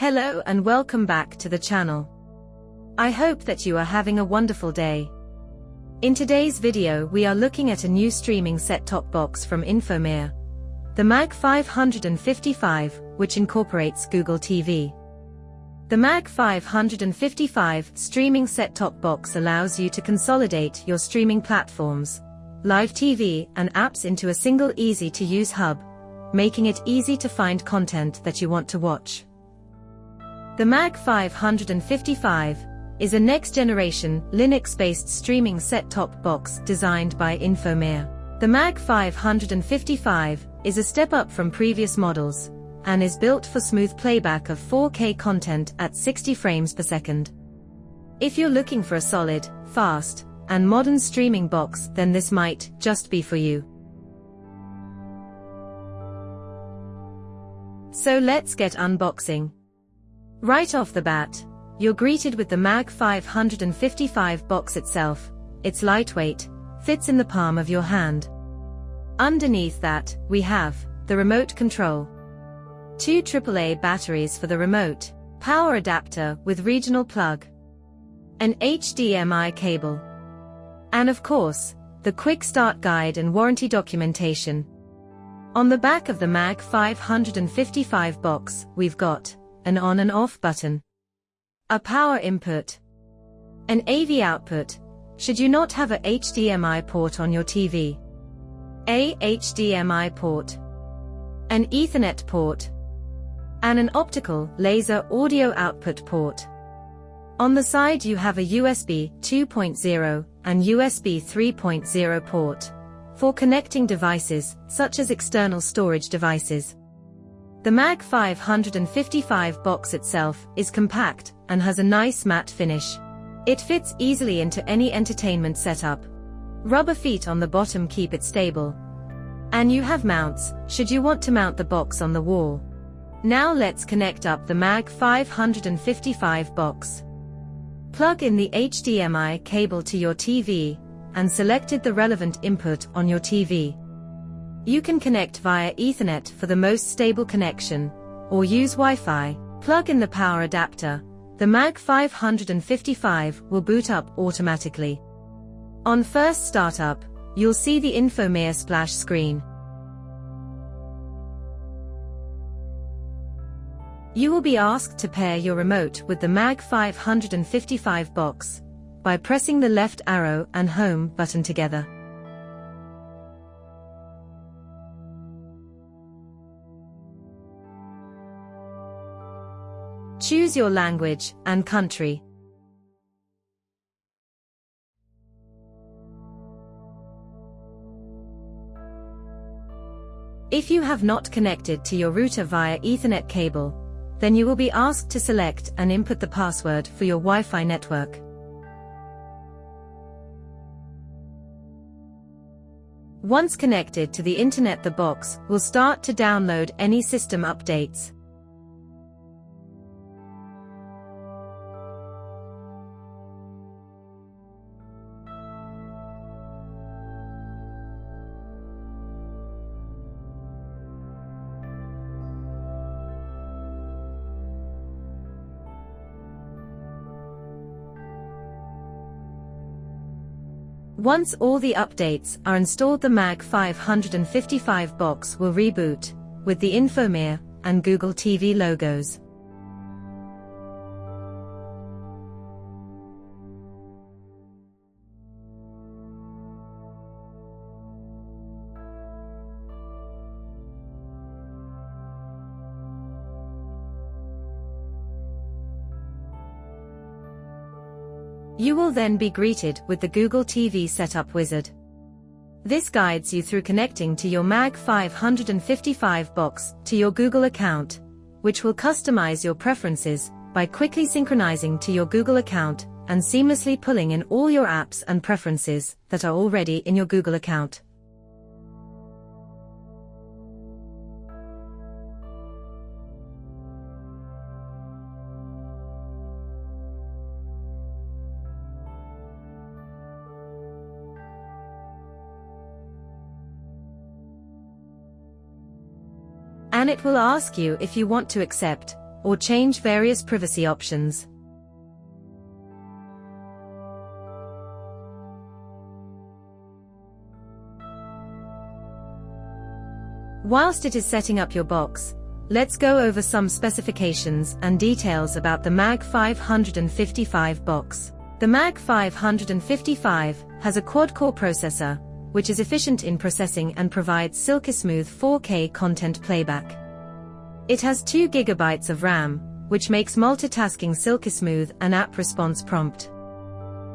Hello and welcome back to the channel. I hope that you are having a wonderful day. In today's video we are looking at a new streaming set-top box from Infomir, the MAG 555, which incorporates Google TV. The MAG 555 streaming set-top box allows you to consolidate your streaming platforms, live TV and apps into a single easy-to-use hub, making it easy to find content that you want to watch. The MAG 555 is a next-generation, Linux-based streaming set-top box designed by Infomir. The MAG 555 is a step up from previous models, and is built for smooth playback of 4K content at 60 frames per second. If you're looking for a solid, fast, and modern streaming box, then this might just be for you. So let's get unboxing. Right off the bat, you're greeted with the MAG 555 box itself. It's lightweight, fits in the palm of your hand. Underneath that, we have the remote control, 2 AAA batteries for the remote, power adapter with regional plug, an HDMI cable, and of course, the quick start guide and warranty documentation. On the back of the MAG 555 box, we've got an on and off button, a power input, an AV output, should you not have a HDMI port on your TV, a HDMI port, an ethernet port, and an optical laser audio output port. On the side you have a USB 2.0 and USB 3.0 port for connecting devices such as external storage devices. The MAG 555 box itself is compact and has a nice matte finish. It fits easily into any entertainment setup. Rubber feet on the bottom keep it stable. And you have mounts, should you want to mount the box on the wall. Now let's connect up the MAG 555 box. Plug in the HDMI cable to your TV, and selected the relevant input on your TV. You can connect via Ethernet for the most stable connection, or use Wi-Fi. Plug in the power adapter. The MAG 555 will boot up automatically. On first startup, you'll see the Infomir splash screen. You will be asked to pair your remote with the MAG 555 box by pressing the left arrow and home button together. Choose your language and country. If you have not connected to your router via Ethernet cable, then you will be asked to select and input the password for your Wi-Fi network. Once connected to the internet, the box will start to download any system updates. Once all the updates are installed, the MAG 555 box will reboot, with the Infomir and Google TV logos. You will then be greeted with the Google TV Setup Wizard. This guides you through connecting to your MAG 555 box to your Google account, which will customize your preferences by quickly synchronizing to your Google account and seamlessly pulling in all your apps and preferences that are already in your Google account. And it will ask you if you want to accept or change various privacy options. Whilst it is setting up your box, let's go over some specifications and details about the MAG 555 box. The MAG 555 has a quad-core processor, which is efficient in processing and provides silky smooth 4K content playback. It has 2 GB of RAM, which makes multitasking silky smooth and app response prompt.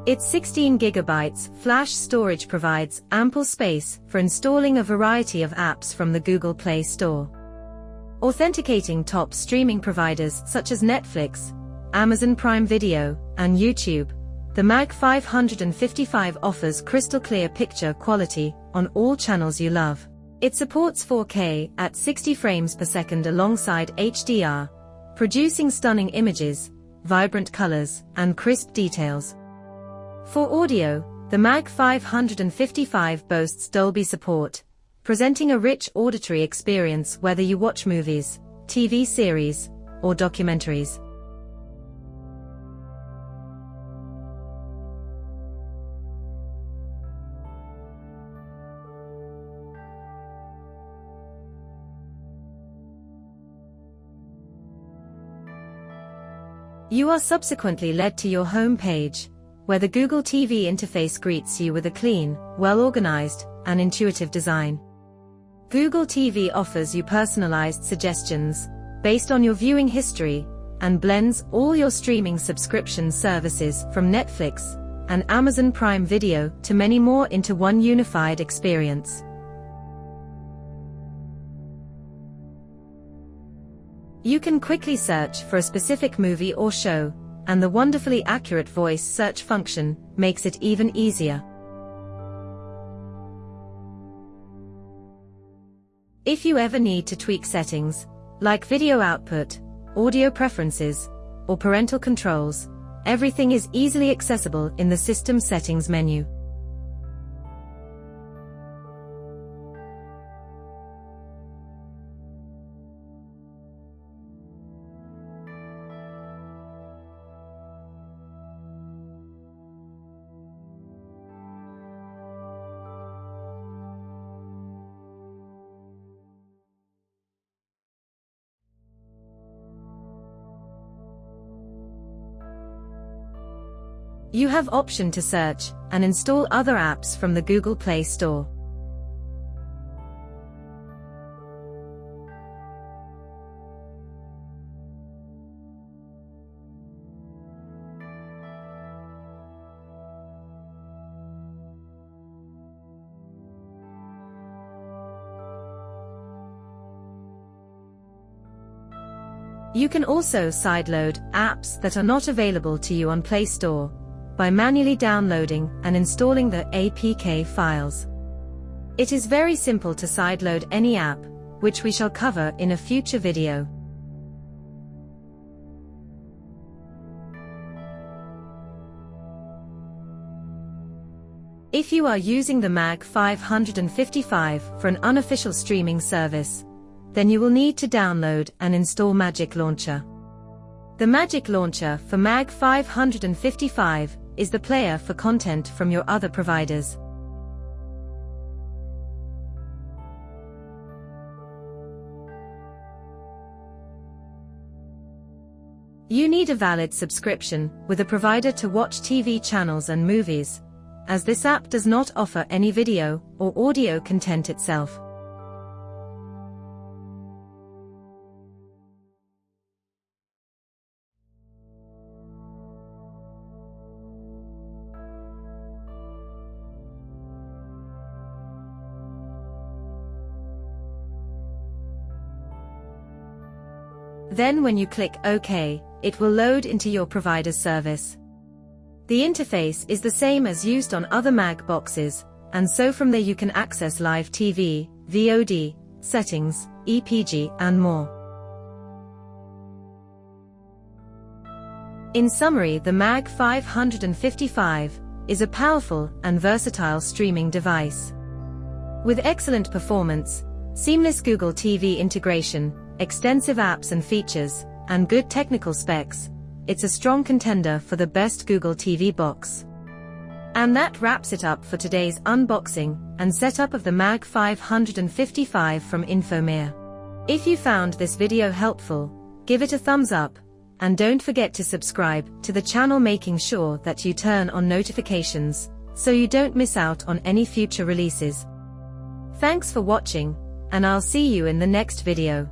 Its 16 GB flash storage provides ample space for installing a variety of apps from the Google Play Store. Authenticating top streaming providers such as Netflix, Amazon Prime Video, and YouTube, the MAG 555 offers crystal clear picture quality on all channels you love. It supports 4K at 60 frames per second alongside HDR, producing stunning images, vibrant colors, and crisp details. For audio, the MAG 555 boasts Dolby support, presenting a rich auditory experience whether you watch movies, TV series, or documentaries. You are subsequently led to your home page, where the Google TV interface greets you with a clean, well-organized, and intuitive design. Google TV offers you personalized suggestions based on your viewing history and blends all your streaming subscription services from Netflix and Amazon Prime Video to many more into one unified experience. You can quickly search for a specific movie or show, and the wonderfully accurate voice search function makes it even easier. If you ever need to tweak settings, like video output, audio preferences, or parental controls, everything is easily accessible in the System Settings menu. You have option to search and install other apps from the Google Play Store. You can also sideload apps that are not available to you on Play Store by manually downloading and installing the APK files. It is very simple to sideload any app, which we shall cover in a future video. If you are using the MAG 555 for an unofficial streaming service, then you will need to download and install Magic Launcher. The Magic Launcher for MAG 555 is the player for content from your other providers. You need a valid subscription with a provider to watch TV channels and movies, as this app does not offer any video or audio content itself. Then when you click OK, it will load into your provider's service. The interface is the same as used on other MAG boxes, and so from there you can access live TV, VOD, settings, EPG, and more. In summary, the MAG 555 is a powerful and versatile streaming device. With excellent performance, seamless Google TV integration, extensive apps and features, and good technical specs, it's a strong contender for the best Google TV box. And that wraps it up for today's unboxing and setup of the MAG 555 from Infomir. If you found this video helpful, give it a thumbs up, and don't forget to subscribe to the channel, making sure that you turn on notifications so you don't miss out on any future releases. Thanks for watching, and I'll see you in the next video.